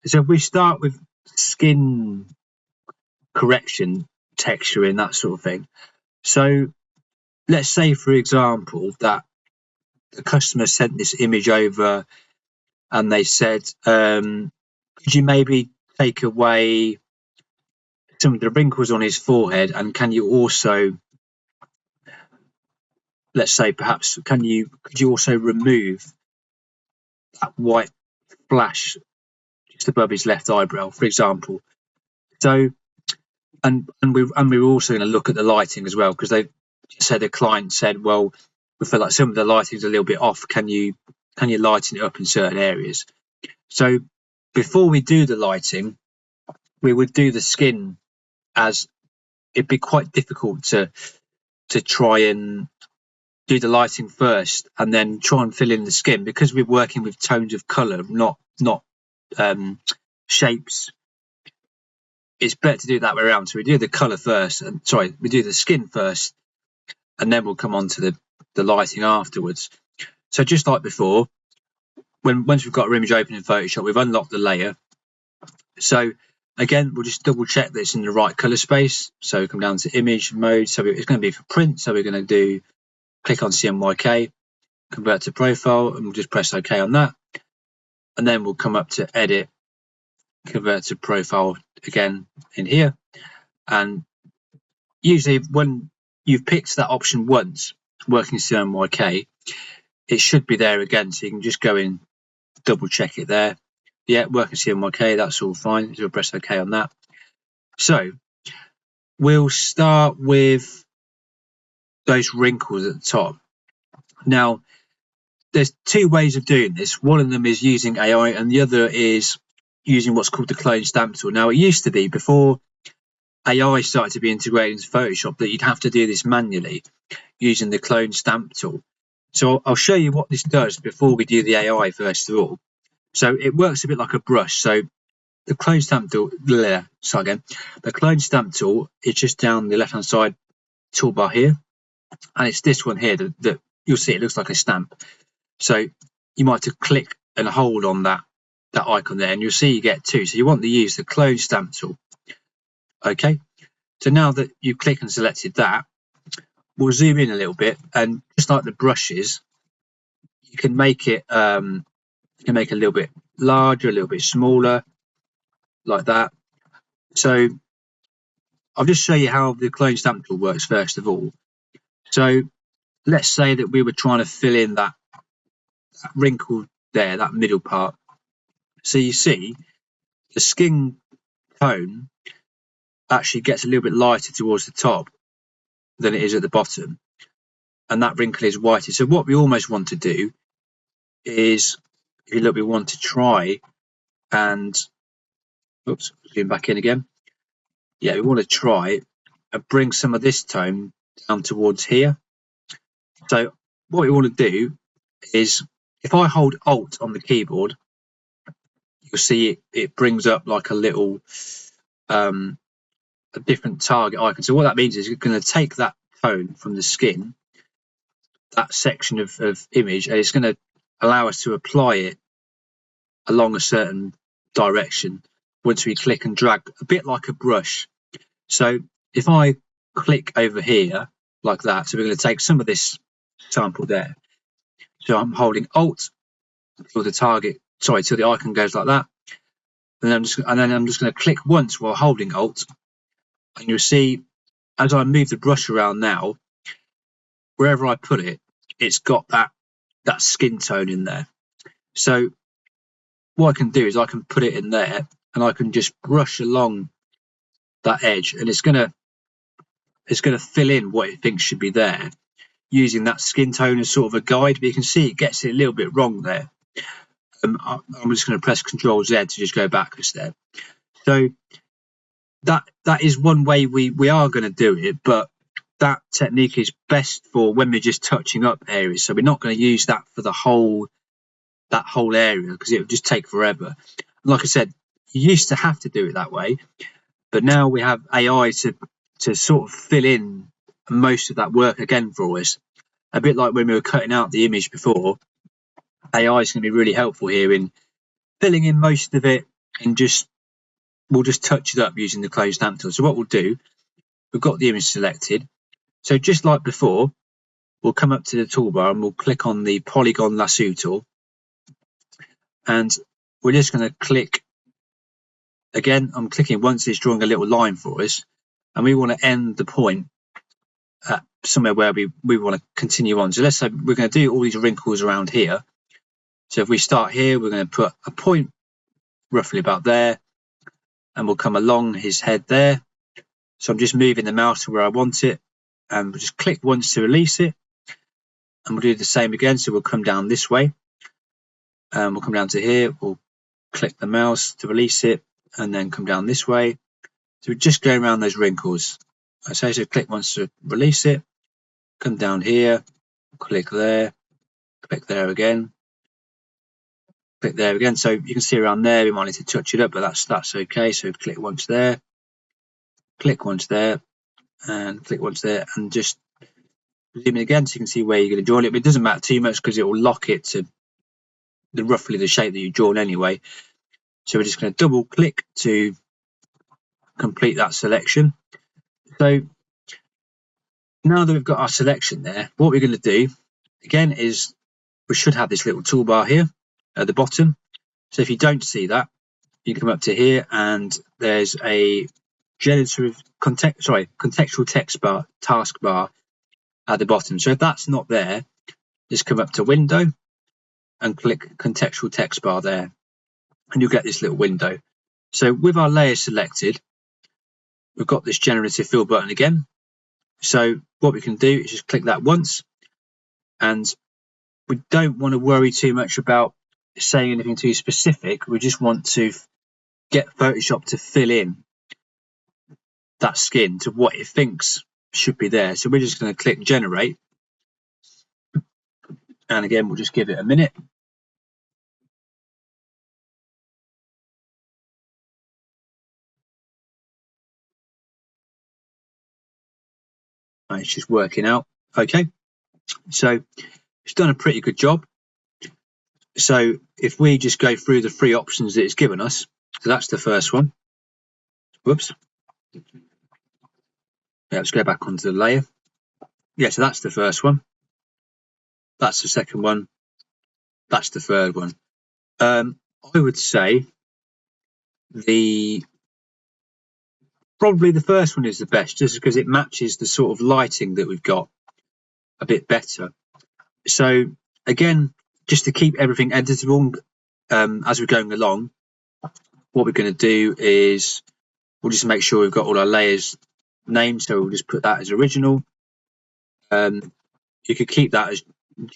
So if we start with skin correction, texturing, that sort of thing. So let's say, for example, that the customer sent this image over and they said, could you maybe take away some of the wrinkles on his forehead, and can you also, let's say, perhaps could you also remove that white flash just above his left eyebrow, for example. So and we're also going to look at the lighting as well, because they said, the client said, well, we feel like some of the lighting's a little bit off, can you lighten it up in certain areas? So before we do the lighting, we would do the skin, as it'd be quite difficult to try and do the lighting first and then try and fill in the skin, because we're working with tones of color, not shapes. It's better to do it that way around. So we do the color first, and we do the skin first, and then we'll come on to the lighting afterwards. So just like before, once we've got our image open in Photoshop, we've unlocked the layer. So again, we'll just double check that it's in the right color space. So we come down to image mode. So it's going to be for print. So we're going to click on CMYK, convert to profile, and we'll just press OK on that. And then we'll come up to edit, convert to profile again in here. And usually when you've picked that option once, working CMYK, it should be there again. So you can just go in, double check it there. Yeah, working CMYK, that's all fine. So we'll press OK on that. So we'll start with those wrinkles at the top. Now, there's two ways of doing this. One of them is using AI, and the other is using what's called the clone stamp tool. Now, it used to be, before AI started to be integrated into Photoshop, that you'd have to do this manually using the clone stamp tool. So I'll show you what this does before we do the AI first of all. So it works a bit like a brush. So the clone stamp tool, the clone stamp tool is just down the left hand side toolbar here, and it's this one here that you'll see it looks like a stamp. So you might have to click and hold on that icon there, and you'll see you get two. So you want to use the clone stamp tool. Okay, so now that you click and selected that, we'll zoom in a little bit, and just like the brushes, you can make it you can make it a little bit larger, a little bit smaller, like that. So I'll just show you how the clone stamp tool works first of all. So let's say that we were trying to fill in that wrinkle there, that middle part. So you see the skin tone actually gets a little bit lighter towards the top than it is at the bottom, and that wrinkle is whiter. So what we almost want to do is, if you look, we want to try and, oops, zoom back in again. Yeah, we want to try and bring some of this tone down towards here. So what we want to do is, if I hold Alt on the keyboard, you'll see it brings up like a little a different target icon. So what that means is you're going to take that tone from the skin, that section of image, and it's going to allow us to apply it along a certain direction once we click and drag, a bit like a brush. So if I click over here like that, so we're going to take some of this sample there. So I'm holding Alt till the target, till the icon goes like that, and then I'm just going to click once while holding Alt, and you'll see as I move the brush around now, wherever I put it, it's got that skin tone in there. So what I can do is I can put it in there, and I can just brush along that edge, and it's gonna fill in what it thinks should be there, using that skin tone as sort of a guide. But you can see it gets it a little bit wrong there. I'm just going to press Ctrl Z to just go backwards there. So that is one way we are going to do it, but that technique is best for when we're just touching up areas. So we're not going to use that for that whole area, because it would just take forever. Like I said, you used to have to do it that way, but now we have AI to sort of fill in most of that work again for us. A bit like when we were cutting out the image before, AI is going to be really helpful here in filling in most of it, and we'll just touch it up using the close stamp tool. So what we'll do, we've got the image selected. So just like before, we'll come up to the toolbar and we'll click on the polygon lasso tool. And we're just going to click, again, I'm clicking once, it's drawing a little line for us. And we want to end the point at somewhere where we want to continue on. So let's say we're going to do all these wrinkles around here. So if we start here, we're going to put a point roughly about there, and we'll come along his head there. So I'm just moving the mouse to where I want it, and we'll just click once to release it, and we'll do the same again. So we'll come down this way, and we'll come down to here, we'll click the mouse to release it, and then come down this way. So we're just going around those wrinkles. So click once to release it, come down here, click there again, click there again. So you can see around there, we might need to touch it up, but that's okay. So click once there, click once there, and click once there, and just zoom in again so you can see where you're going to join it. But it doesn't matter too much because it will lock it to roughly the shape that you drawn anyway. So we're just going to double click to complete that selection. So now that we've got our selection there, what we're going to do again is we should have this little toolbar here at the bottom. So if you don't see that, you can come up to here and there's a contextual text bar, taskbar at the bottom. So if that's not there, just come up to window and click contextual text bar there, and you'll get this little window. So with our layer selected, we've got this generative fill button again. So what we can do is just click that once, and we don't want to worry too much about saying anything too specific. We just want to get Photoshop to fill in that skin to what it thinks should be there. So we're just going to click generate, and again we'll just give it a minute. It's just working out. Okay, so it's done a pretty good job. So if we just go through the three options that it's given us, so that's the first one. Whoops. Yeah, let's go back onto the layer. Yeah, so that's the first one. That's the second one. That's the third one. I would say probably the first one is the best, just because it matches the sort of lighting that we've got a bit better. So again, just to keep everything editable as we're going along, what we're going to do is we'll just make sure we've got all our layers named. So we'll just put that as original. You could keep that as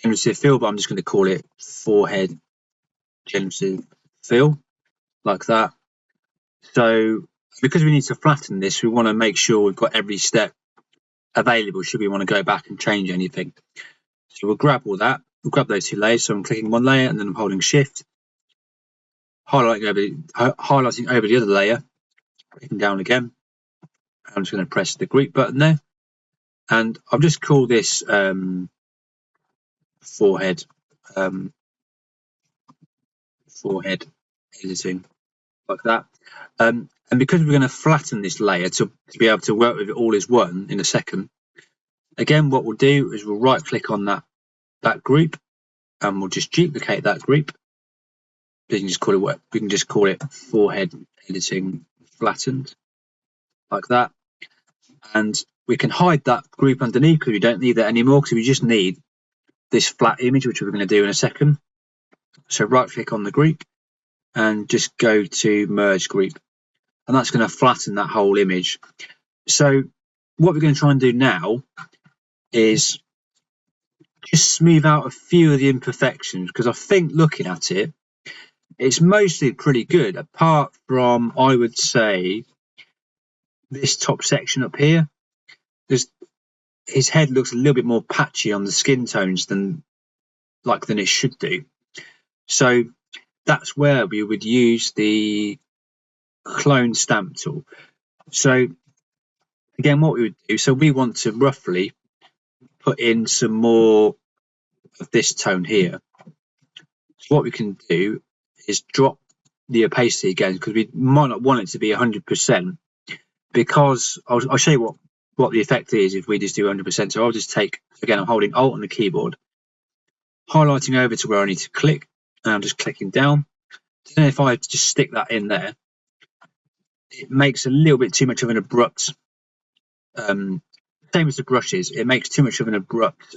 generative fill, but I'm just going to call it forehead generative fill, like that. So because we need to flatten this, we want to make sure we've got every step available should we want to go back and change anything. So we'll grab all that. We'll grab those two layers. So I'm clicking one layer and then I'm holding shift, highlighting over the other layer, clicking down again. I'm just going to press the group button there, and I'll just call this forehead editing, like that. And because we're going to flatten this layer to be able to work with it all as one in a second, again what we'll do is we'll right click on that group, and we'll just duplicate that group. We can just call it forehead editing flattened, like that. And we can hide that group underneath because we don't need that anymore, because we just need this flat image, which we're going to do in a second. So right click on the group and just go to merge group, and that's going to flatten that whole image. So what we're going to try and do now is just smooth out a few of the imperfections, because I think looking at it, it's mostly pretty good, apart from, I would say, this top section up here. His head looks a little bit more patchy on the skin tones than it should do. So that's where we would use the clone stamp tool. So again, what we would do, so we want to roughly put in some more of this tone here. So what we can do is drop the opacity again, because we might not want it to be 100%, because I'll show you what the effect is if we just do 100%. So I'll just take, again, I'm holding Alt on the keyboard, highlighting over to where I need to click, and I'm just clicking down. Then if I just stick that in there, it makes a little bit too much of an abrupt, same as the brushes, it makes too much of an abrupt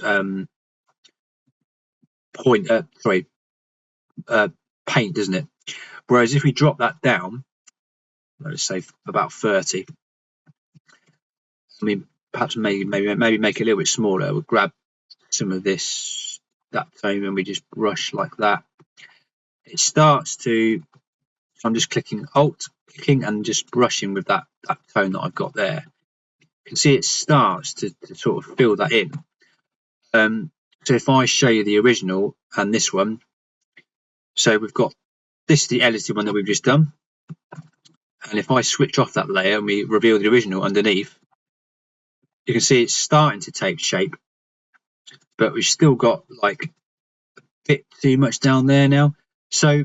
paint, doesn't it? Whereas if we drop that down, let's say about 30, I mean, perhaps maybe make it a little bit smaller. We'll grab some of that tone, and we just brush like that. It starts to, I'm just clicking Alt, and just brushing with that tone that I've got there. You can see it starts to sort of fill that in. So if I show you the original and this one, so we've got, this is the edited one that we've just done. And if I switch off that layer and we reveal the original underneath, you can see it's starting to take shape, but we've still got like a bit too much down there now. So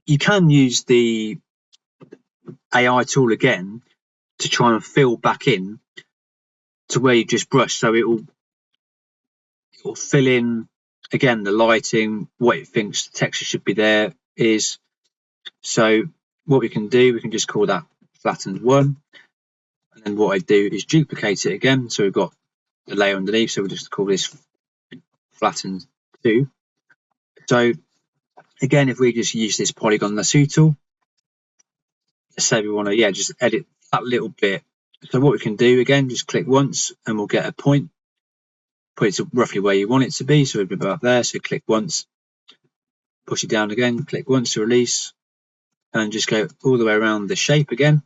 you can use the AI tool again to try and fill back in to where you just brushed. So it will fill in again the lighting, what it thinks the texture should be there is. So what we can do, we can just call that flattened 1. And then what I do is duplicate it again. So we've got the layer underneath. So we'll just call this flattened 2. So again, if we just use this polygon lasso tool, let's say we want to, just edit that little bit. So what we can do again, just click once and we'll get a point. Put it to roughly where you want it to be. So we'll be about there. So click once, push it down again, click once to release, and just go all the way around the shape again.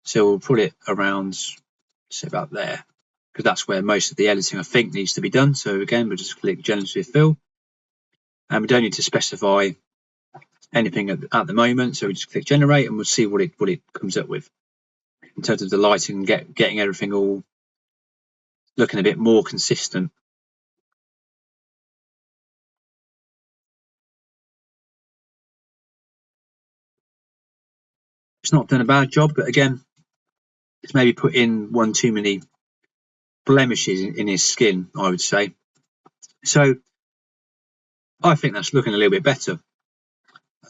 So we'll put it around, say about there, because that's where most of the editing I think needs to be done. So again, we'll just click generative fill, and we don't need to specify anything at the moment. So we just click generate, and we'll see what it comes up with in terms of the lighting, getting everything all looking a bit more consistent. It's not done a bad job, but again, it's maybe put in one too many blemishes in his skin, I would say. So I think that's looking a little bit better.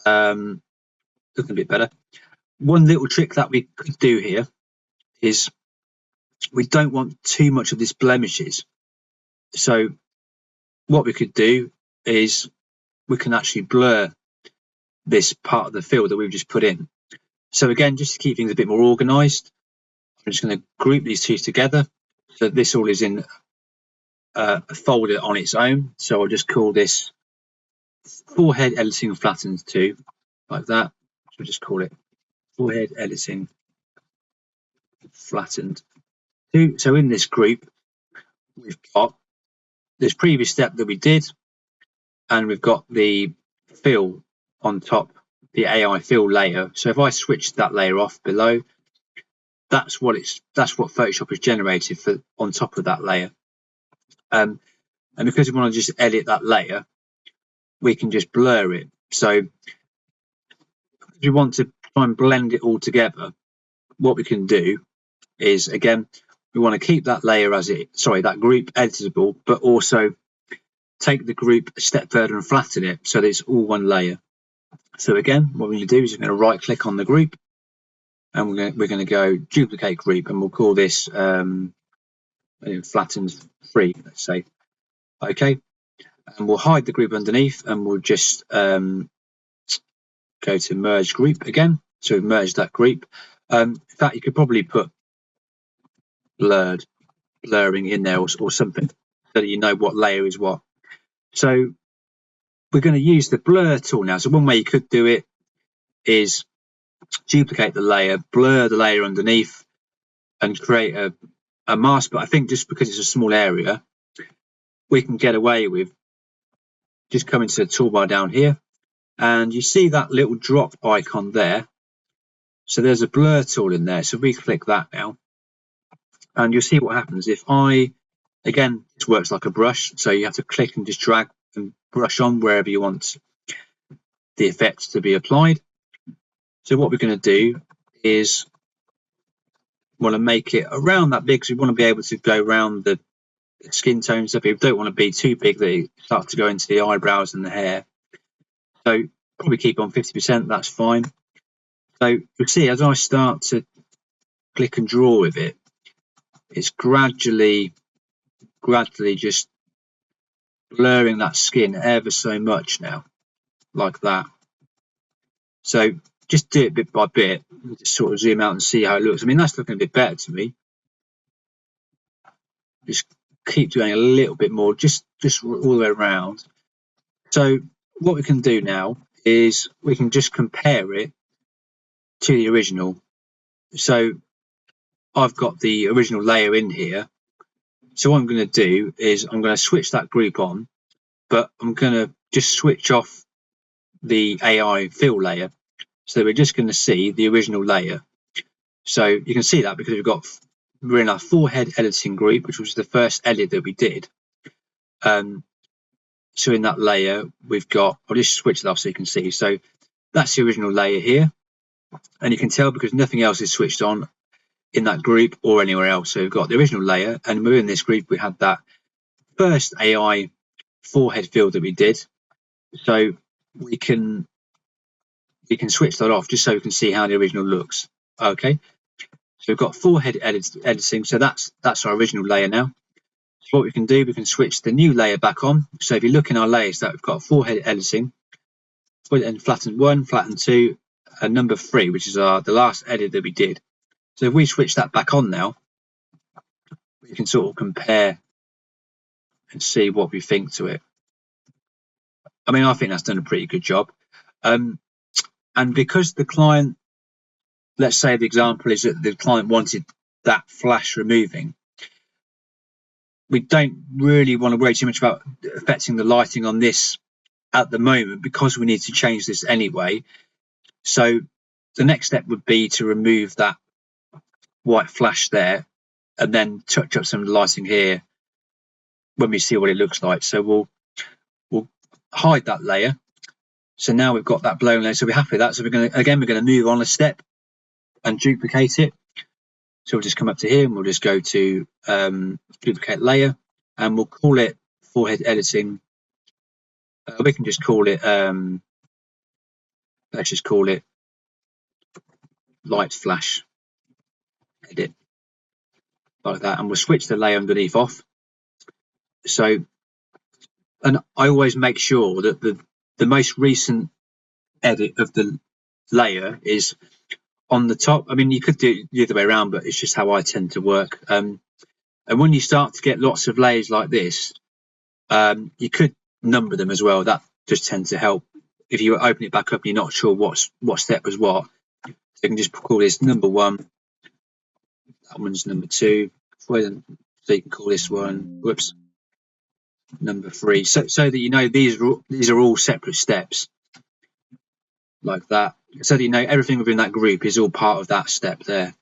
Looking a bit better. One little trick that we could do here is we don't want too much of this blemishes. So what we could do is we can actually blur this part of the fill that we've just put in. So again, just to keep things a bit more organized, I'm just going to group these two together. So this all is in a folder on its own. So I'll just call this forehead editing flattened 2, like that. So we'll just call it forehead editing flattened 2. So in this group, we've got this previous step that we did, and we've got the fill on top, the AI fill layer. So if I switch that layer off below, that's what Photoshop has generated for on top of that layer. And because we want to just edit that layer, we can just blur it. So if we want to try and blend it all together, what we can do is, again, we want to keep that layer that group editable, but also take the group a step further and flatten it so that it's all one layer. So again, what we're going to do is we're going to right click on the group, and we're going to go duplicate group, and we'll call this flattened 3, let's say. Okay, and we'll hide the group underneath, and we'll just go to merge group again. So we've merged that group. In fact, you could probably put blurring in there or something so that you know what layer is what. So we're going to use the blur tool now. So one way you could do it is duplicate the layer, blur the layer underneath, and create a mask. But I think just because it's a small area, we can get away with just coming to the toolbar down here, and you see that little drop icon there. So there's a blur tool in there. So we click that now, and you'll see what happens. If again, this works like a brush, so you have to click and just drag and brush on wherever you want the effects to be applied. So what we're going to do is want to make it around that big, because we want to be able to go around the skin tones. So we don't want to be too big that it starts to go into the eyebrows and the hair. So probably keep on 50%, that's fine. So you'll see as I start to click and draw with it, it's gradually just blurring that skin ever so much now, like that. So just do it bit by bit, just sort of zoom out and see how it looks. I mean, that's looking a bit better to me. Just keep doing a little bit more, just all the way around. So what we can do now is we can just compare it to the original. So I've got the original layer in here. So what I'm going to do is I'm going to switch that group on, but I'm going to just switch off the AI fill layer. So we're just going to see the original layer. So you can see that because we're in our forehead editing group, which was the first edit that we did. So in that layer, we've got, I'll just switch it off so you can see. So that's the original layer here. And you can tell because nothing else is switched on in that group or anywhere else. So we've got the original layer, and within this group, we had that first AI forehead fill that we did. So we can switch that off just so we can see how the original looks. Okay. So we've got forehead editing. So that's our original layer now. So what we can do, we can switch the new layer back on. So if you look in our layers, that we've got forehead editing, and flatten 1, flatten 2, and number 3, which is the last edit that we did. So if we switch that back on now, we can sort of compare and see what we think to it. I mean, I think that's done a pretty good job. And because the client, let's say the example is that the client wanted that flash removing, we don't really want to worry too much about affecting the lighting on this at the moment, because we need to change this anyway. So the next step would be to remove that white flash there and then touch up some of the lighting here when we see what it looks like. So we'll hide that layer. So now we've got that blown layer, so we're happy with that. So we're going to move on a step and duplicate it. So we'll just come up to here and we'll just go to duplicate layer, and we'll call it forehead editing. We can just call it, let's just call it light flash edit, like that. And we'll switch the layer underneath off. So, and I always make sure that the most recent edit of the layer is on the top. I mean, you could do it the other way around, but it's just how I tend to work. And when you start to get lots of layers like this, you could number them as well. That just tends to help. If you open it back up and you're not sure what step was what, so you can just call this number 1. That one's number 2. So you can call this one, whoops, number 3. So that you know these are all separate steps, like that. So that you know everything within that group is all part of that step there.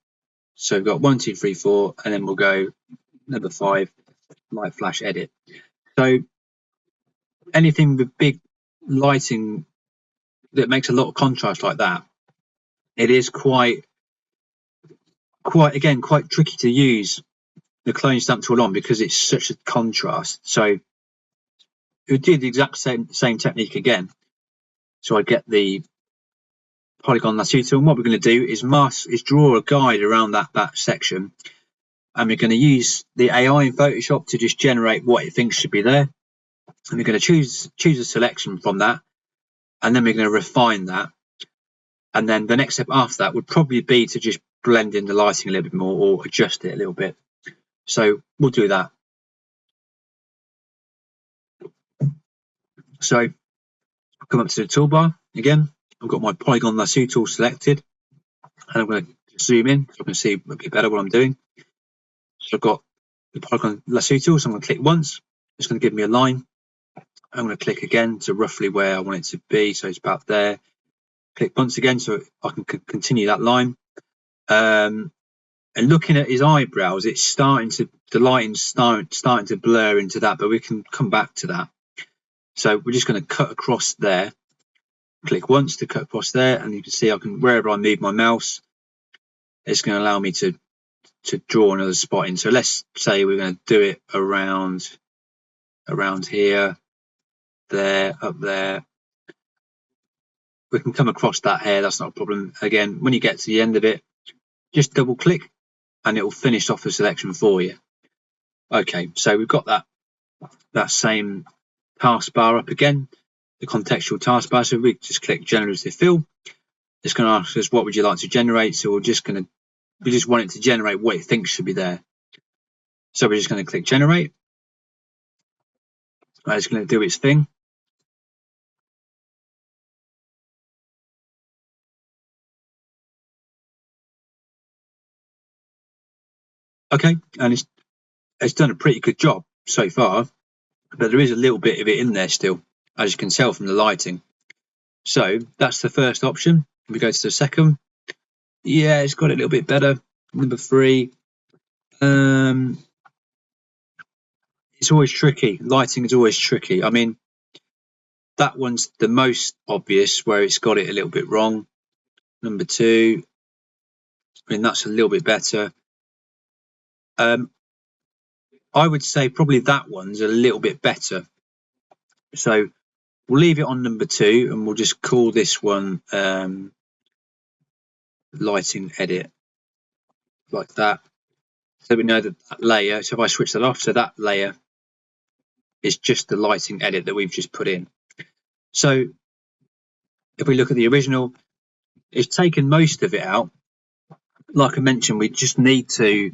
So we've got 1, 2, 3, 4, and then we'll go number 5, light flash edit. So anything with big lighting that makes a lot of contrast like that, it is quite tricky to use the clone stamp tool on, because it's such a contrast. So we do the exact same technique again. So I get the polygon lasso tool, and what we're going to do is draw a guide around that section, and we're going to use the AI in Photoshop to just generate what it thinks should be there, and we're going to choose a selection from that, and then we're going to refine that. And then the next step after that would probably be to just blend in the lighting a little bit more, or adjust it a little bit. So we'll do that. So I'll come up to the toolbar again. I've got my polygon lasso tool selected, and I'm going to zoom in so I can see a bit better what I'm doing. So I've got the polygon lasso tool, so I'm going to click once. It's going to give me a line. I'm going to click again to roughly where I want it to be, so it's about there. Click once again so I can continue that line. And looking at his eyebrows, it's starting to, the lighting's starting to blur into that, but we can come back to that. So we're just going to cut across there, click once to cut across there, and you can see I can, wherever I move my mouse, it's going to allow me to draw another spot in. So let's say we're going to do it around here, there, up there. We can come across that hair, that's not a problem. Again, when you get to the end of it, just double click and it will finish off the selection for you. Okay, so we've got that same taskbar up again, the contextual taskbar. So we just click generative fill. It's going to ask us what would you like to generate. So we just want it to generate what it thinks should be there. So we're just going to click generate. It's going to do its thing. Okay, and it's done a pretty good job so far, but there is a little bit of it in there still, as you can tell from the lighting. So that's the first option. We go to the second. Yeah, it's got a little bit better. Number 3. It's always tricky. Lighting is always tricky. I mean, that one's the most obvious where it's got it a little bit wrong. Number 2. I mean, that's a little bit better. I would say probably that one's a little bit better. So we'll leave it on number 2 and we'll just call this one lighting edit, like that. So we know that layer, so if I switch that off, so that layer is just the lighting edit that we've just put in. So if we look at the original, it's taken most of it out. Like I mentioned, we just need to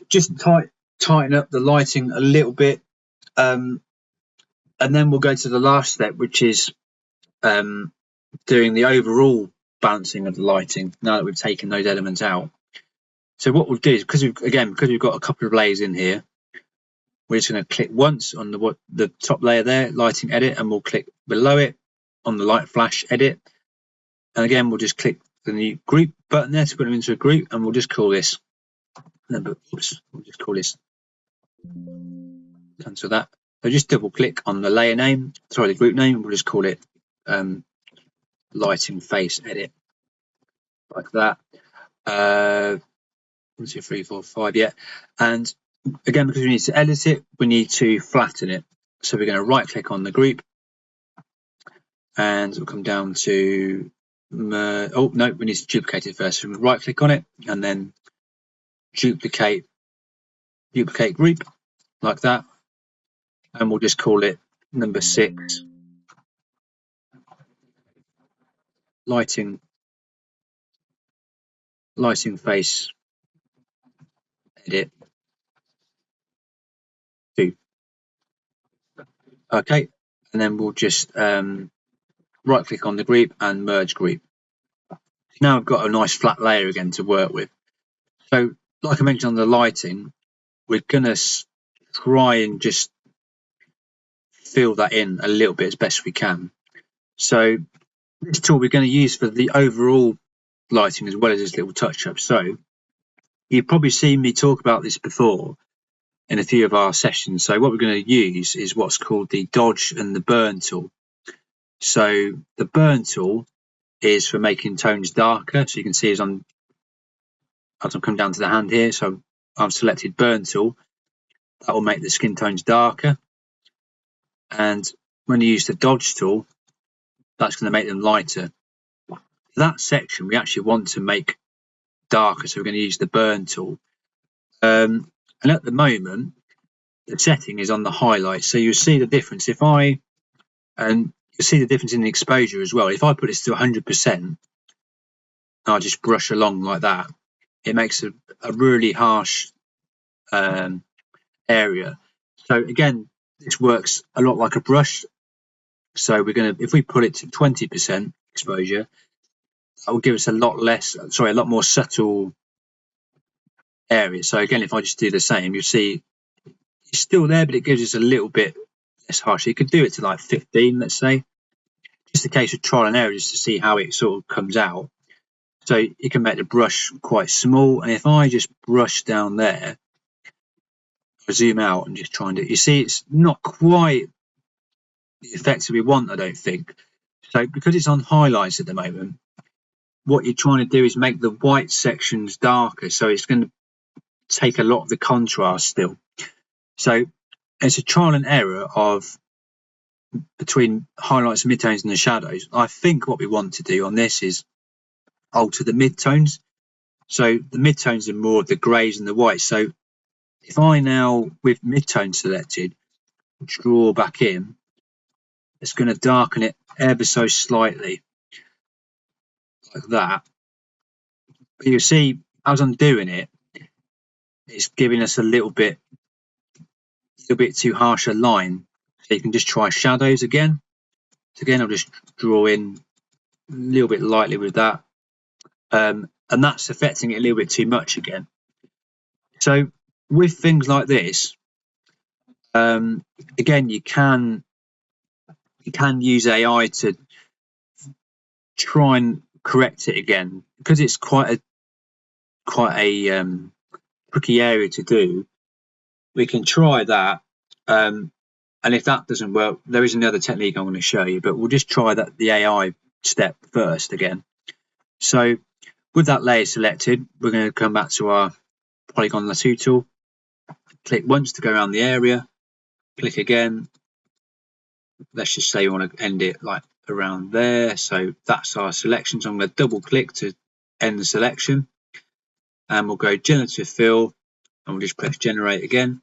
just tighten up the lighting a little bit, and then we'll go to the last step, which is doing the overall balancing of the lighting now that we've taken those elements out. So what we'll do is, because we've got a couple of layers in here, we're just going to click once on the top layer there, lighting edit, and we'll click below it on the light flash edit. And again, we'll just click the new group button there to put them into a group, and we'll just call this cancel that. So just double click on the layer name, the group name, and we'll just call it lighting face edit, like that. 1, 2, 3, 4, 5, yeah. And again, because we need to edit it, we need to flatten it. So we're going to right click on the group, and we'll come down to oh no, we need to duplicate it first. So we'll right click on it and then duplicate group, like that, and we'll just call it number 6 lighting face edit 2. Okay, and then we'll just right click on the group and merge group. Now I've got a nice flat layer again to work with. So like I mentioned on the lighting, we're going to try and just fill that in a little bit as best we can. So this tool we're going to use for the overall lighting as well as this little touch up. So you've probably seen me talk about this before in a few of our sessions. So what we're going to use is what's called the dodge and the burn tool. So the burn tool is for making tones darker. So you can see as I'm come down to the hand here, so I've selected burn tool. That will make the skin tones darker. And when you use the dodge tool, that's going to make them lighter. That section we actually want to make darker, so we're going to use the burn tool. And at the moment, the setting is on the highlight, so you'll see the difference. And you'll see the difference in the exposure as well. If I put this to 100%, and I just brush along like that, it makes a really harsh area. So again, this works a lot like a brush. So we're going to, if we put it to 20% exposure, that will give us a lot more subtle area. So again, if I just do the same, you'll see it's still there, but it gives us a little bit less harsh. You could do it to like 15, let's say. Just a case of trial and error just to see how it sort of comes out. So you can make the brush quite small. And if I just brush down there, I zoom out and just try and do it. You see, it's not quite the effect that we want, I don't think. So because it's on highlights at the moment, what you're trying to do is make the white sections darker, so it's going to take a lot of the contrast still. So it's a trial and error of between highlights and midtones and the shadows. I think what we want to do on this is alter the midtones. So the midtones are more of the greys and the whites. So if I now, with midtone selected, draw back in, it's going to darken it ever so slightly, like that. But you see, as I'm doing it, it's giving us a little bit too harsh a line. So you can just try shadows again. So again, I'll just draw in a little bit lightly with that. And that's affecting it a little bit too much again. So with things like this, again, you can use AI to try and correct it again, because it's quite a tricky area to do. We can try that, and if that doesn't work, there is another technique I'm going to show you, but we'll just try the AI step first again. So with that layer selected, we're going to come back to our polygon lasso tool, click once to go around the area, click again. Let's just say you want to end it like around there. So that's our selection. So I'm going to double click to end the selection, and we'll go generative fill, and we'll just press generate again.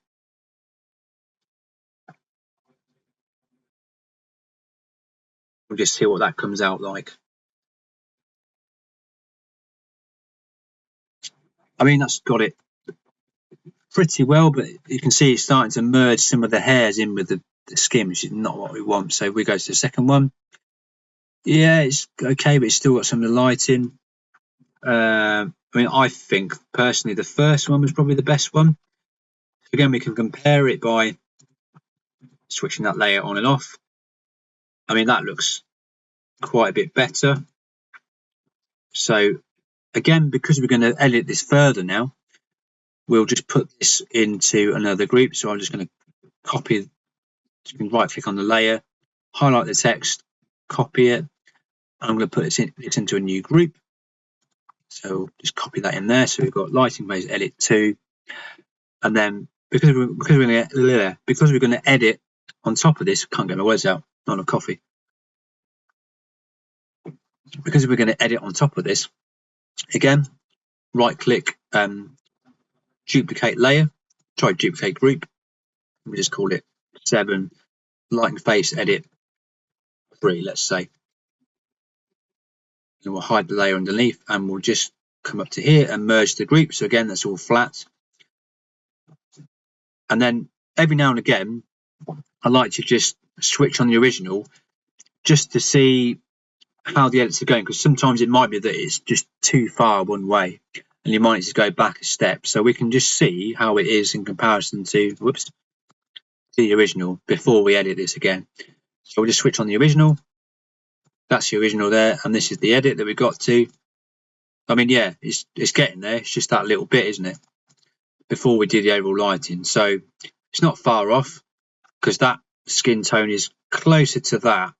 We'll just see what that comes out like. I mean, that's got it pretty well, but you can see it's starting to merge some of the hairs in with the skin, which is not what we want. So we go to the second one. Yeah, it's okay, but it's still got some of the lighting. I mean, I think personally the first one was probably the best one. Again, we can compare it by switching that layer on and off. I mean, that looks quite a bit better. So again, because we're going to edit this further now, we'll just put this into another group. So I'm just going to copy, you can right click on the layer, highlight the text, copy it, and I'm going to put this into a new group. So just copy that in there. So we've got lighting base edit 2, and then because we're going to edit on top of this, can't get my words out, not a coffee. Because we're going to edit on top of this, again, right click, duplicate layer, try duplicate group. We just call it 7 lighten face edit 3, let's say. And we'll hide the layer underneath, and we'll just come up to here and merge the group. So again, that's all flat. And then every now and again, I like to just switch on the original just to see how the edits are going, because sometimes it might be that it's just too far one way and you might need to go back a step. So we can just see how it is in comparison to the original before we edit this again. So we'll just switch on the original. That's the original there, and this is the edit that we got to. I mean, yeah, it's getting there. It's just that little bit, isn't it? Before we do the overall lighting. So it's not far off, because that skin tone is closer to that,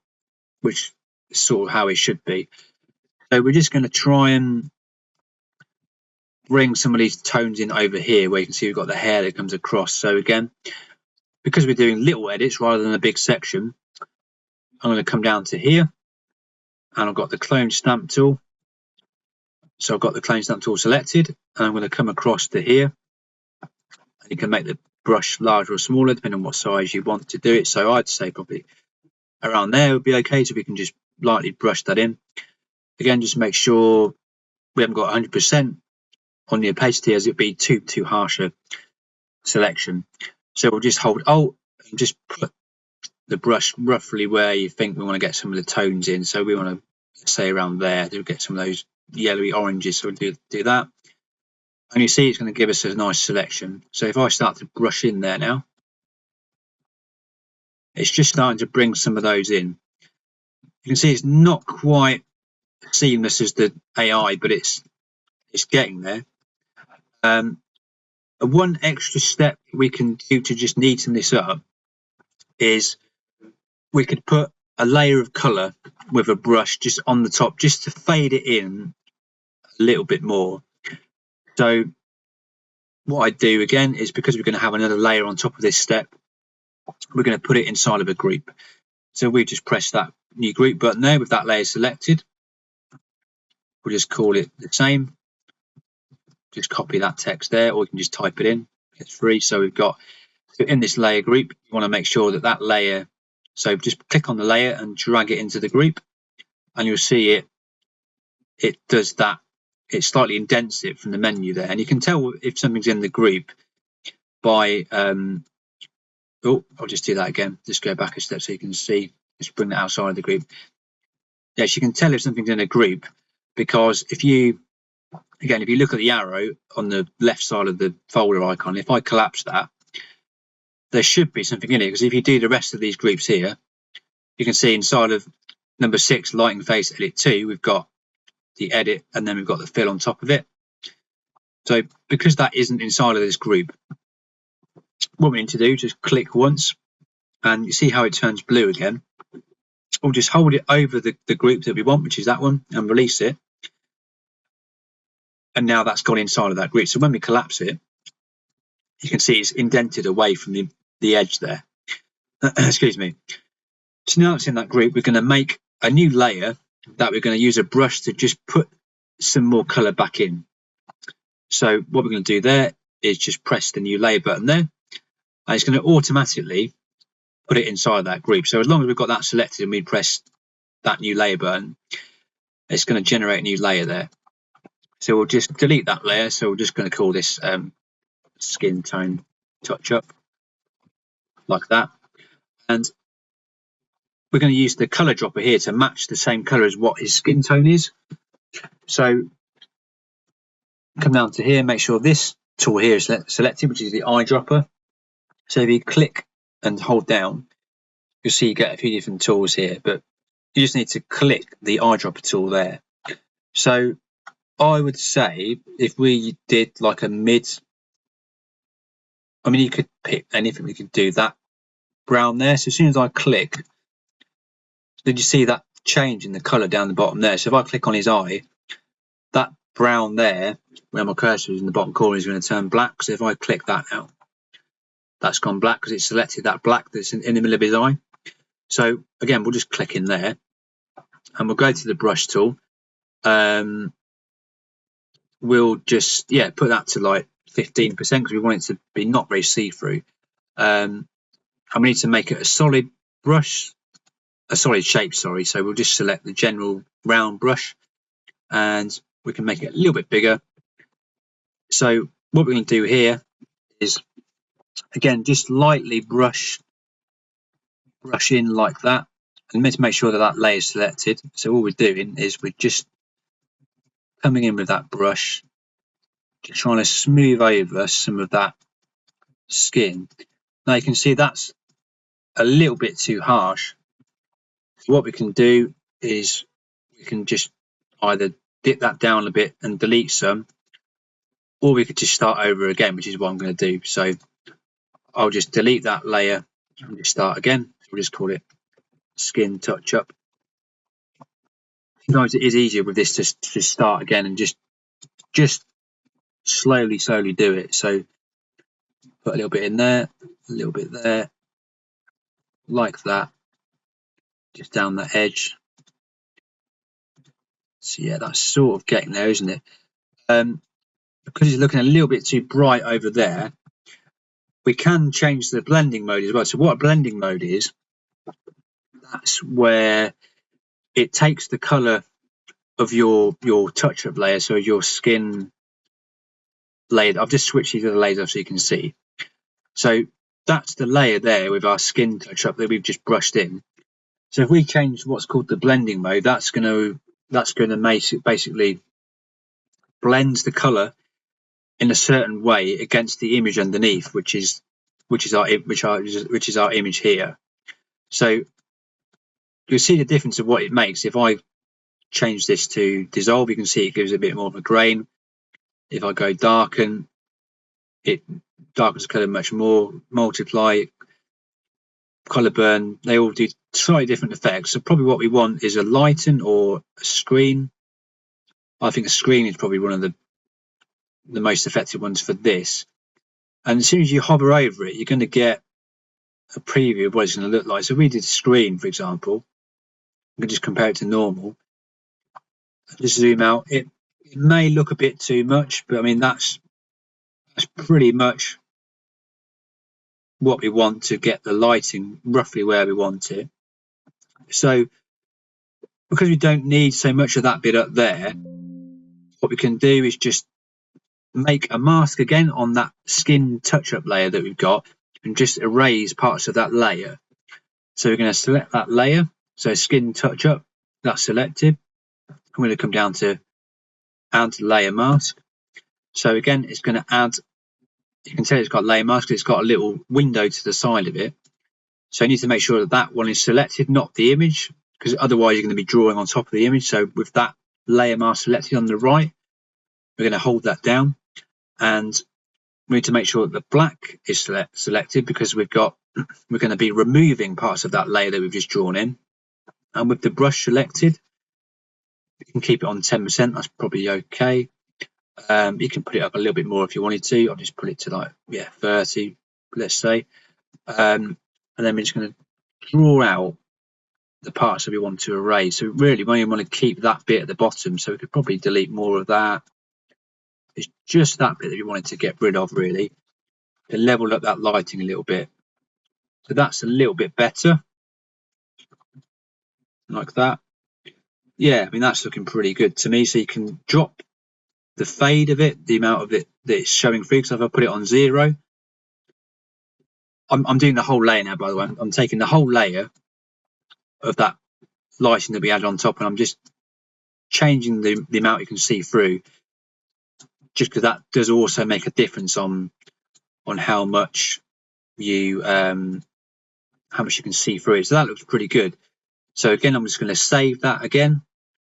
which is sort of how it should be. So we're just going to try and bring some of these tones in over here, where you can see we've got the hair that comes across. So again, because we're doing little edits rather than a big section, I'm going to come down to here, and I've got the clone stamp tool. So I've got the clone stamp tool selected, and I'm going to come across to here, and you can make the brush larger or smaller depending on what size you want to do it. So I'd say probably around there would be okay, so we can just lightly brush that in. Again, just make sure we haven't got 100% on the opacity, as it'd be too harsh a selection. So we'll just hold Alt and just put the brush roughly where you think we want to get some of the tones in. So we want to say around there to get some of those yellowy oranges. So we'll do that. And you see it's going to give us a nice selection. So if I start to brush in there now, it's just starting to bring some of those in. You can see it's not quite seamless as the AI, but it's getting there. One extra step we can do to just neaten this up is we could put a layer of colour with a brush just on the top, just to fade it in a little bit more. So what I do again is, because we're going to have another layer on top of this step, we're going to put it inside of a group. So we just press that new group button there with that layer selected. We'll just call it the same. Just copy that text there, or you can just type it in. It's free. So we've got, so in this layer group, you want to make sure that that layer, so just click on the layer and drag it into the group, and you'll see it does that. It slightly indents it from the menu there, and you can tell if something's in the group by oh, I'll just do that again. Just go back a step so you can see. Just bring that outside of the group. Yes, you can tell if something's in a group, because if you look at the arrow on the left side of the folder icon, if I collapse that, there should be something in it, because if you do the rest of these groups here, you can see inside of number 6, lighting face edit 2, we've got the edit, and then we've got the fill on top of it. So because that isn't inside of this group, what we need to do, just click once, and you see how it turns blue again. We'll just hold it over the group that we want, which is that one, and release it. And now that's gone inside of that group. So when we collapse it, you can see it's indented away from the edge there. Excuse me. So now it's in that group, we're going to make a new layer that we're going to use a brush to just put some more colour back in. So what we're going to do there is just press the new layer button there, and it's going to automatically put it inside that group. So as long as we've got that selected and we press that new layer button, it's going to generate a new layer there. So we'll just delete that layer. So we're just going to call this skin tone touch up, like that. And we're going to use the color dropper here to match the same color as what his skin tone is. So come down to here, make sure this tool here is selected, which is the eyedropper. So if you click and hold down, you'll see you get a few different tools here, but you just need to click the eyedropper tool there. So I would say if we did like a mid, I mean, you could pick anything, we could do that brown there. So as soon as I click, did you see that change in the color down the bottom there? So if I click on his eye, that brown there, where my cursor is in the bottom corner, is going to turn black. So if I click that now, that's gone black because it selected that black that's in the middle of his eye. So again, we'll just click in there and we'll go to the brush tool. We'll just, put that to like 15% because we want it to be not very see-through. And we need to make it a solid brush, a solid shape, sorry. So we'll just select the general round brush and we can make it a little bit bigger. So what we're going to do here is, again, just lightly brush in like that, and let's make sure that that layer is selected. So all we're doing is we're just coming in with that brush, just trying to smooth over some of that skin. Now you can see that's a little bit too harsh. So what we can do is we can just either dip that down a bit and delete some, or we could just start over again, which is what I'm going to do. So I'll just delete that layer and just start again. We'll just call it skin touch up. Sometimes it is easier with this to start again and just slowly do it. So put a little bit in there, a little bit there, like that, just down the edge. So yeah, that's sort of getting there, isn't it? Because it's looking a little bit too bright over there, we can change the blending mode as well. So what a blending mode is, that's where it takes the color of your touch-up layer, so your skin layer. I've just switched these other layers off so you can see. So that's the layer there with our skin touch-up that we've just brushed in. So if we change what's called the blending mode, that's going to make it basically blends the color in a certain way against the image underneath, which is our image here. So you'll see the difference of what it makes. If I change this to dissolve, you can see it gives a bit more of a grain. If I go darken, it darkens the color much more. Multiply, color burn, they all do slightly different effects. So probably what we want is a lighten or a screen. I think a screen is probably one of the most effective ones for this. And as soon as you hover over it, you're going to get a preview of what it's going to look like. So if we did screen, for example, we can just compare it to normal. Just zoom out. It may look a bit too much, but I mean that's pretty much what we want to get the lighting roughly where we want it. So because we don't need so much of that bit up there, what we can do is just make a mask again on that skin touch-up layer that we've got and just erase parts of that layer. So we're going to select that layer. So skin touch-up, that's selected. I'm going to come down to add layer mask. So again, it's going to add, you can tell it's got layer mask, it's got a little window to the side of it. So you need to make sure that that one is selected, not the image, because otherwise you're going to be drawing on top of the image. So with that layer mask selected on the right, we're going to hold that down, and we need to make sure that the black is selected because we're going to be removing parts of that layer that we've just drawn in. And with the brush selected, you can keep it on 10%. That's probably okay. You can put it up a little bit more if you wanted to. I'll just put it to like 30, let's say. And then we're just going to draw out the parts that we want to erase. So really, we want to keep that bit at the bottom. So we could probably delete more of that. It's just that bit that we wanted to get rid of, really, to level up that lighting a little bit. So that's a little bit better, like that. Yeah, I mean, that's looking pretty good to me. So you can drop the fade of it, the amount of it that it's showing through. So if I put it on 0, I'm doing the whole layer now, by the way. I'm taking the whole layer of that lighting that we added on top, and I'm just changing the amount you can see through, just because that does also make a difference on how much you can see through it. So that looks pretty good. So again, I'm just going to save that again.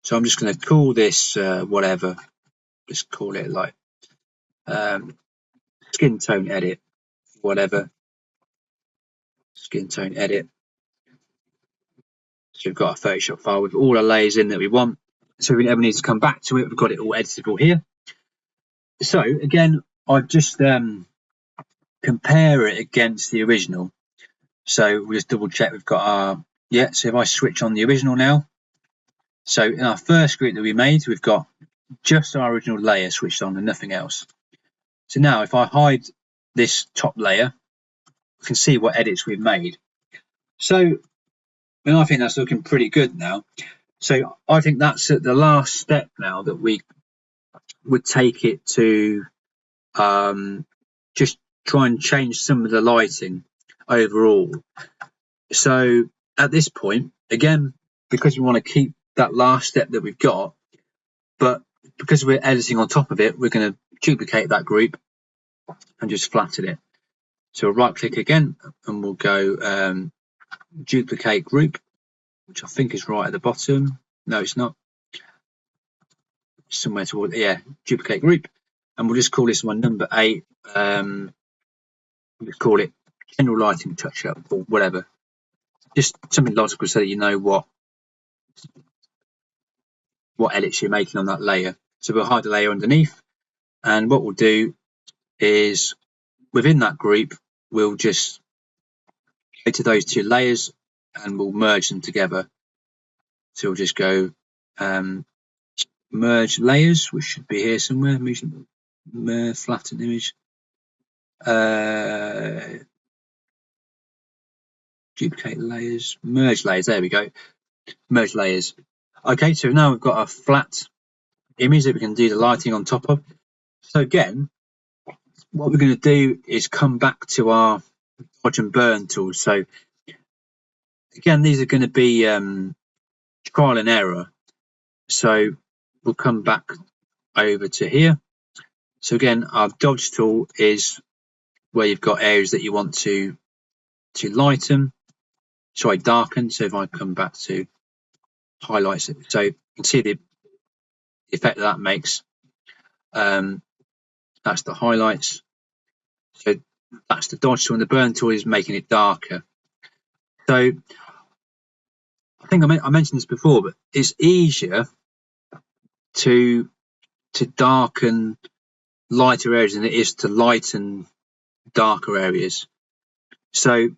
So I'm just going to call this whatever. Just call it like skin tone edit, whatever. Skin tone edit. So we've got a Photoshop file with all our layers in that we want. So if we ever need to come back to it, we've got it all editable here. So again, I just compare it against the original. So we'll just double check we've got our, so if I switch on the original now, so in our first group that we made, we've got just our original layer switched on and nothing else. So now if I hide this top layer, we can see what edits we've made. So I think that's looking pretty good now. So I think that's at the last step now that we would take it to just try and change some of the lighting overall. So at this point, again, because we want to keep that last step that we've got, but because we're editing on top of it, we're going to duplicate that group and just flatten it. So we'll right click again and we'll go duplicate group, which I think is right at the bottom. No, it's not. Somewhere toward, duplicate group. And we'll just call this one number 8. We'll call it general lighting touch up or whatever. Just something logical so that you know what edits you're making on that layer. So we'll hide the layer underneath. And what we'll do is within that group, we'll just go to those 2 layers and we'll merge them together. So we'll just go merge layers, which should be here somewhere. Flatten image. Duplicate layers, merge layers. There we go. Merge layers. Okay, so now we've got a flat image that we can do the lighting on top of. So again, what we're going to do is come back to our dodge and burn tool. So again, these are going to be trial and error. So we'll come back over to here. So again, our dodge tool is where you've got areas that you want to lighten, darken. So if I come back to highlights, so you can see the effect that makes. That's the highlights. So that's the dodge tool, and the burn tool is making it darker. So I think I mentioned this before, but it's easier to darken lighter areas than it is to lighten darker areas. So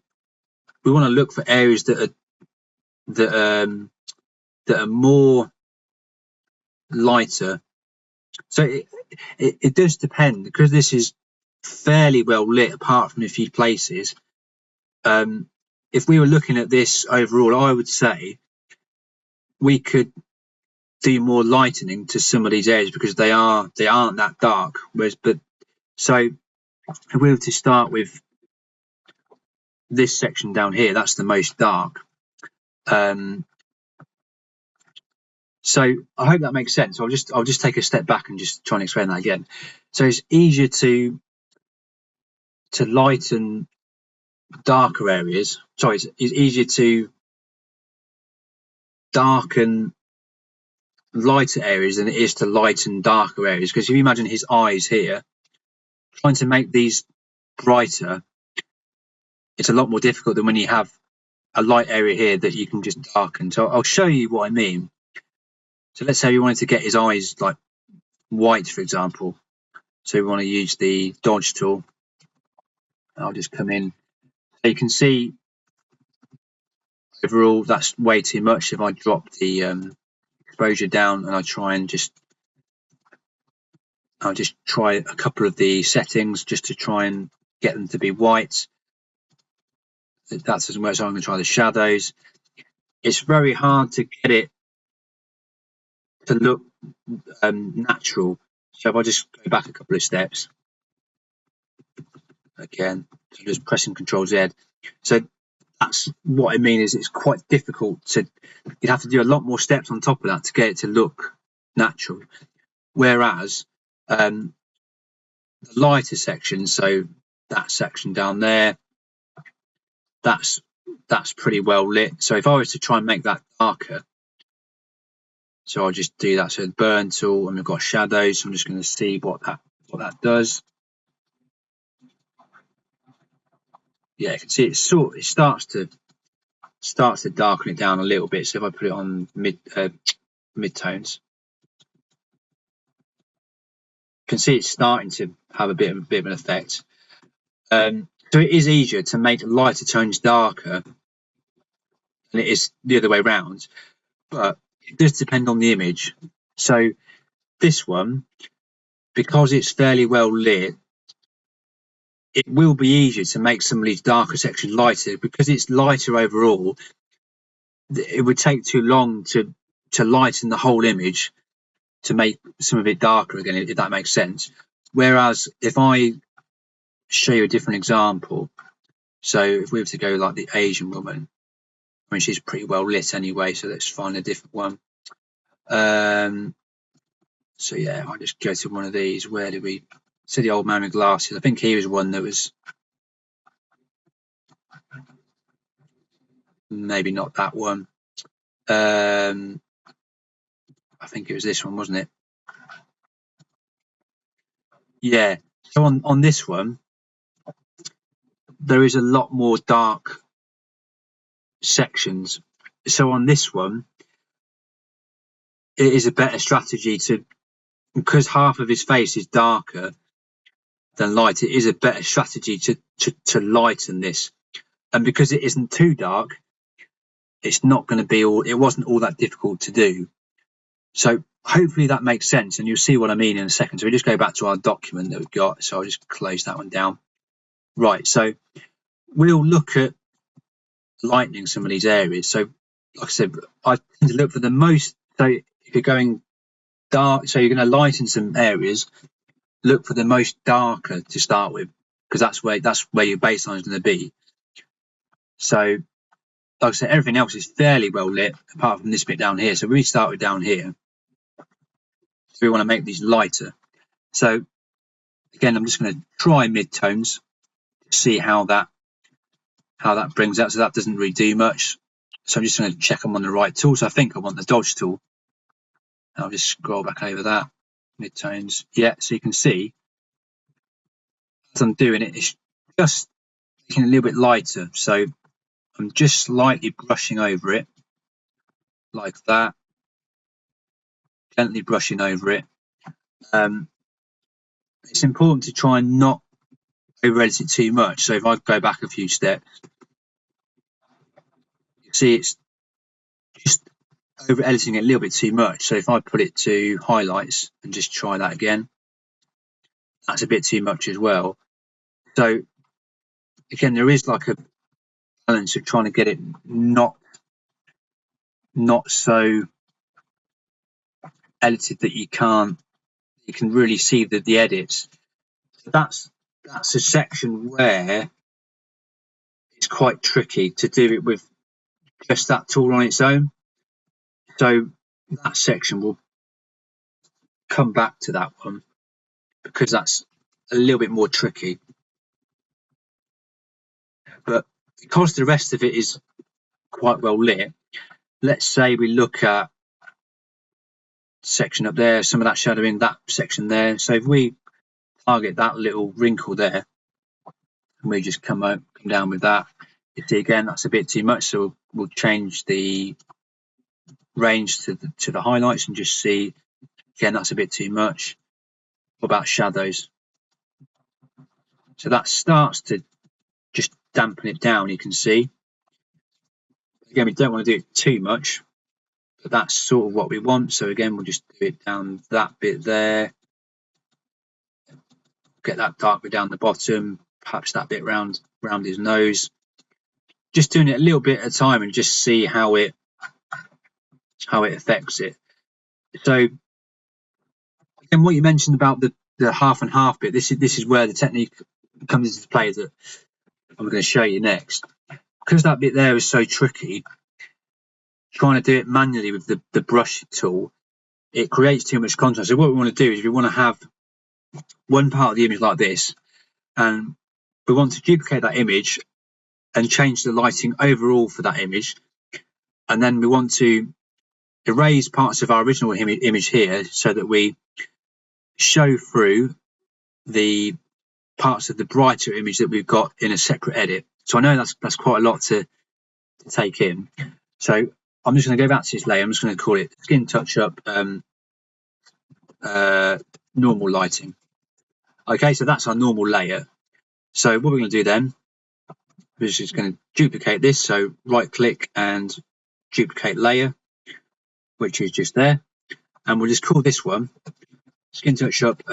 we want to look for areas that are more lighter. So it does depend, because this is fairly well lit apart from a few places. If we were looking at this overall, I would say we could do more lightening to some of these areas because they aren't that dark. So if we were to start with this section down here, that's the most dark. So I hope that makes sense. I'll just take a step back and just try and explain that again. So it's easier to lighten darker areas. Sorry, it's easier to darken lighter areas than it is to lighten darker areas. Because if you imagine his eyes here, trying to make these brighter, it's a lot more difficult than when you have a light area here that you can just darken. So I'll show you what I mean. So let's say we wanted to get his eyes like white, for example. So we want to use the dodge tool. I'll just come in. So you can see overall that's way too much. If I drop the exposure down and I try and I'll just try a couple of the settings just to try and get them to be white. That doesn't work, so I'm going to try the shadows. It's very hard to get it to look natural. So if I just go back a couple of steps, again, so just pressing Control Z. So that's what I mean, is it's quite difficult to, you'd have to do a lot more steps on top of that to get it to look natural. Whereas the lighter section, so that section down there, that's pretty well lit. So if I was to try and make that darker, so I'll just do that. So the burn tool, and we've got shadows. So I'm just going to see what that does. Yeah, you can see it starts to darken it down a little bit. So if I put it on mid-tones, you can see it's starting to have a bit of an effect. So it is easier to make lighter tones darker than it is the other way around, but it does depend on the image. So this one, because it's fairly well lit, it will be easier to make some of these darker sections lighter. Because it's lighter overall, it would take too long to lighten the whole image to make some of it darker again, if that makes sense. Whereas if I show you a different example, so if we were to go like the Asian woman, I mean, she's pretty well lit anyway, so let's find a different one. So yeah, I'll just go to one of these. Where did we see the old man with glasses? I think he was one that was maybe not that one. I think it was this one, wasn't it? Yeah. So on this one, there is a lot more dark sections. So on this one, it is a better strategy to, because half of his face is darker than light, it is a better strategy to lighten this. And because it isn't too dark, it's not going to be it wasn't all that difficult to do. So hopefully that makes sense, and you'll see what I mean in a second. So we just go back to our document that we've got. So I'll just close that one down. Right, so we'll look at lightening some of these areas. So like I said, I tend to look for the most, so if you're going dark, so you're going to lighten some areas, look for the most darker to start with, because that's where your baseline is going to be. So like I said, everything else is fairly well lit apart from this bit down here. So we start with down here. So we want to make these lighter. So again, I'm just going to try mid-tones to see how that brings out. So that doesn't really do much. So I'm just going to check I'm on the right tool. So I think I want the dodge tool. I'll just scroll back over that. Mid-tones. Yeah, so you can see as I'm doing it, it's just making it a little bit lighter. So I'm just slightly brushing over it like that, gently brushing over it. It's important to try and not over edit it too much. So if I go back a few steps, you see it's just over editing it a little bit too much. So if I put it to highlights and just try that again, that's a bit too much as well. So again, there is like a balance of trying to get it not so edited that you can really see the edits. So that's a section where it's quite tricky to do it with just that tool on its own. So that section will come back to that one because that's a little bit more tricky. But because the rest of it is quite well lit, let's say we look at section up there, some of that shadow in that section there. So if we target that little wrinkle there, and we just come down with that, you see again that's a bit too much. So we'll change the range to the highlights and just see again that's a bit too much. What about shadows? So that starts to just dampen it down. You can see again we don't want to do it too much, but that's sort of what we want. So again we'll just do it down that bit there, get that dark bit down the bottom, perhaps that bit round his nose, just doing it a little bit at a time and just see how it affects it. So again, what you mentioned about the half and half bit, this is where the technique comes into play that I'm going to show you next. Because that bit there is so tricky, trying to do it manually with the brush tool, it creates too much contrast. So what we want to do is we want to have one part of the image like this, and we want to duplicate that image and change the lighting overall for that image. And then we want to erase parts of our original image here so that we show through the parts of the brighter image that we've got in a separate edit. So I know that's quite a lot to take in. So I'm just going to go back to this layer. I'm just going to call it Skin Touch Up Normal Lighting. Okay, so that's our normal layer. So what we're going to do then is just going to duplicate this. So right click and duplicate layer, which is just there. And we'll just call this one Skin Touch Up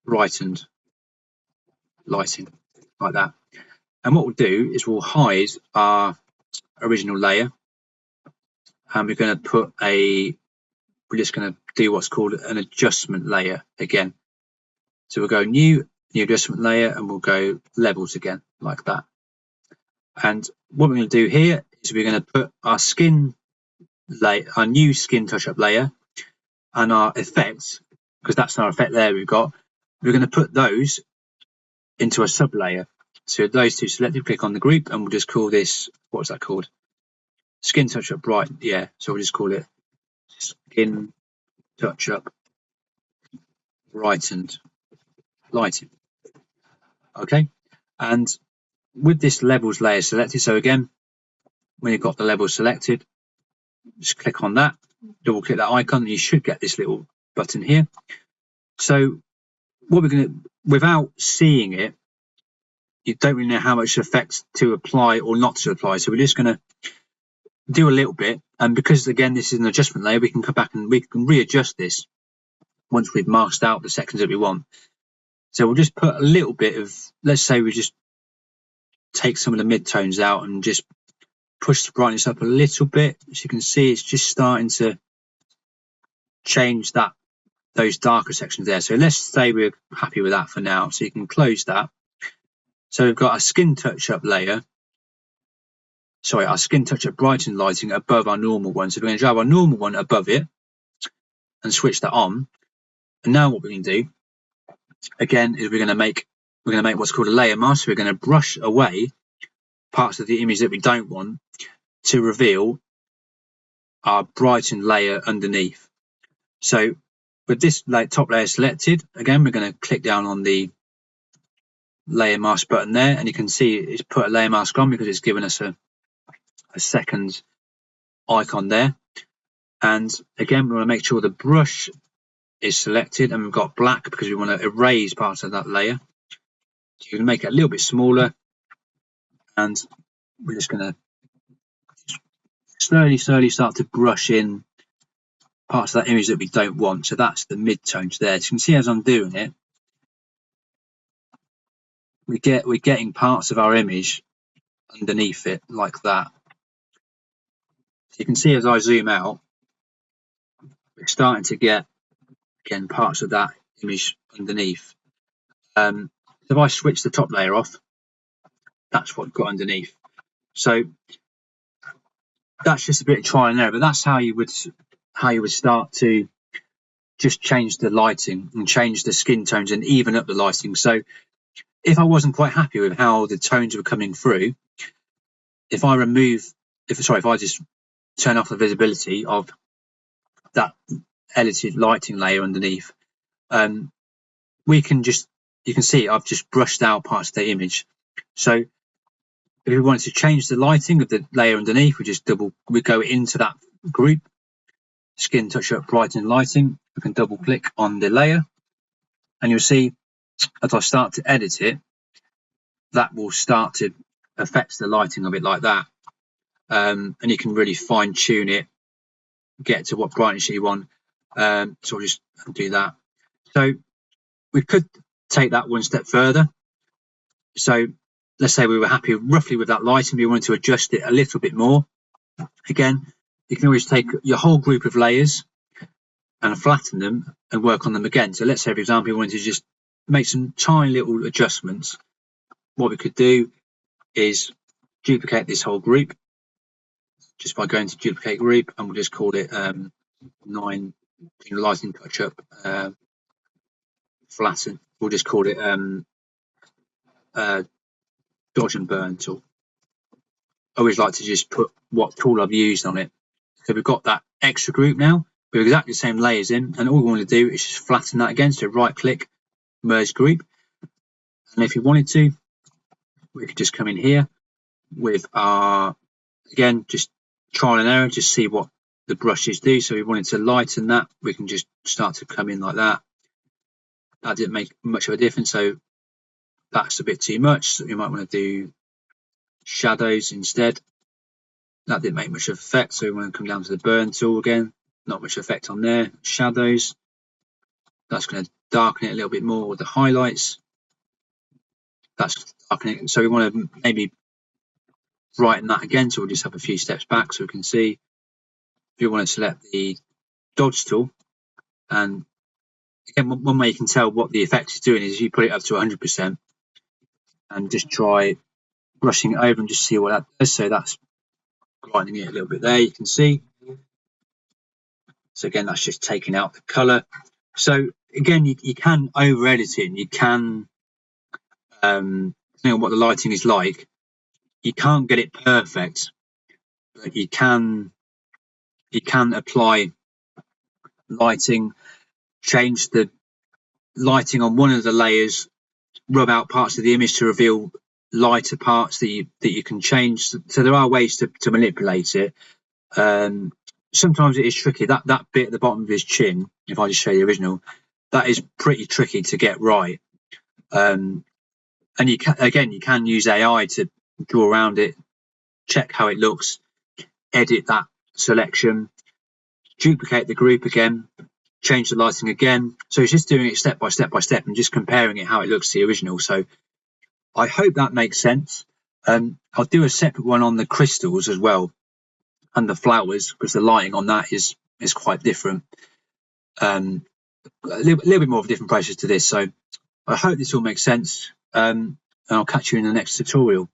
Brightened Lighting, like that. And what we'll do is we'll hide our original layer, and we're going to we're just going to do what's called an adjustment layer again. So we'll go new adjustment layer, and we'll go levels again, like that. And what we're going to do here is we're going to put our skin layer, our new skin touch-up layer, and our effects, because that's our effect layer we've got. We're going to put those into a sub layer. So those two selected, click on the group, and we'll just call this, what's that called? Skin Touch Up Bright. Yeah, so we'll just call it Skin Touch Up Brightened Lighting. Okay, and with this levels layer selected, so again, when you've got the level selected, just click on that, double click that icon, and you should get this little button here. So what we're going to, without seeing it, you don't really know how much effects to apply or not to apply. So we're just going to do a little bit. And because, again, this is an adjustment layer, we can come back and we can readjust this once we've masked out the sections that we want. So we'll just put a little bit of, let's say we just take some of the mid-tones out and just push the brightness up a little bit. As you can see, it's just starting to change those darker sections there. So let's say we're happy with that for now. So you can close that. So we've got a skin touch-up layer. Sorry, our skin touch-up brighten lighting above our normal one. So we're going to drag our normal one above it and switch that on. And now what we're going to do, again, is we're going to make what's called a layer mask. So we're going to brush away parts of the image that we don't want to reveal our brighten layer underneath. So with this top layer selected, again, we're going to click down on the layer mask button there, and you can see it's put a layer mask on because it's given us a second icon there. And again, we want to make sure the brush is selected and we've got black because we want to erase part of that layer. So you can make it a little bit smaller, and we're just going to slowly start to brush in parts of that image that we don't want. So that's the mid-tones there. So you can see as I'm doing it, we're getting parts of our image underneath it like that. So you can see as I zoom out, we're starting to get, again, parts of that image underneath. So if I switch the top layer off, that's what I've got underneath. So that's just a bit of trial and error, but that's how you would start to just change the lighting and change the skin tones and even up the lighting. So if I wasn't quite happy with how the tones were coming through, if I just turn off the visibility of that edited lighting layer underneath, you can see I've just brushed out parts of the image. So if we wanted to change the lighting of the layer underneath, we go into that group, skin, touch up, brighten, lighting. We can double click on the layer, and you'll see as I start to edit it, that will start to affect the lighting of it like that. And you can really fine tune it, get to what brightness you want. So I'll just do that. So we could take that one step further. So let's say we were happy roughly with that lighting, we wanted to adjust it a little bit more. Again, you can always take your whole group of layers and flatten them and work on them again. So let's say, for example, we wanted to just make some tiny little adjustments. What we could do is duplicate this whole group just by going to duplicate group, and we'll just call it 9 lighting touch up flatten. We'll just call it dodge and burn tool. I always like to just put what tool I've used on it. So we've got that extra group now with exactly the same layers in, and all we want to do is just flatten that again. So right click, merge group, and if you wanted to, we could just come in here with our, again, just trial and error, just see what the brushes do. So we wanted to lighten that, we can just start to come in like that. That didn't make much of a difference, so that's a bit too much. So you might want to do shadows instead. That didn't make much of effect, so we want to come down to the burn tool again. Not much effect on there. Shadows, that's going to darken it a little bit more with the highlights. That's darkening it. So we want to maybe brighten that again, so we'll just have a few steps back so we can see. If you want to select the dodge tool, and again, one way you can tell what the effect is doing is you put it up to 100% and just try brushing it over and just see what that does. So that's brightening it a little bit there, you can see. So again, that's just taking out the color. So again, you can over edit it, and you can, depending on what the lighting is like, you can't get it perfect, but you can apply lighting, change the lighting on one of the layers, rub out parts of the image to reveal lighter parts that you can change. So there are ways to manipulate it. Sometimes it is tricky. That bit at the bottom of his chin, if I just show you the original, that is pretty tricky to get right. And you can use AI to draw around it, check how it looks, edit that selection, duplicate the group again, change the lighting again. So it's just doing it step by step and just comparing it how it looks to the original. So I hope that makes sense. I'll do a separate one on the crystals as well and the flowers, because the lighting on that is quite different. A little bit more of a different process to this. So I hope this all makes sense. And I'll catch you in the next tutorial.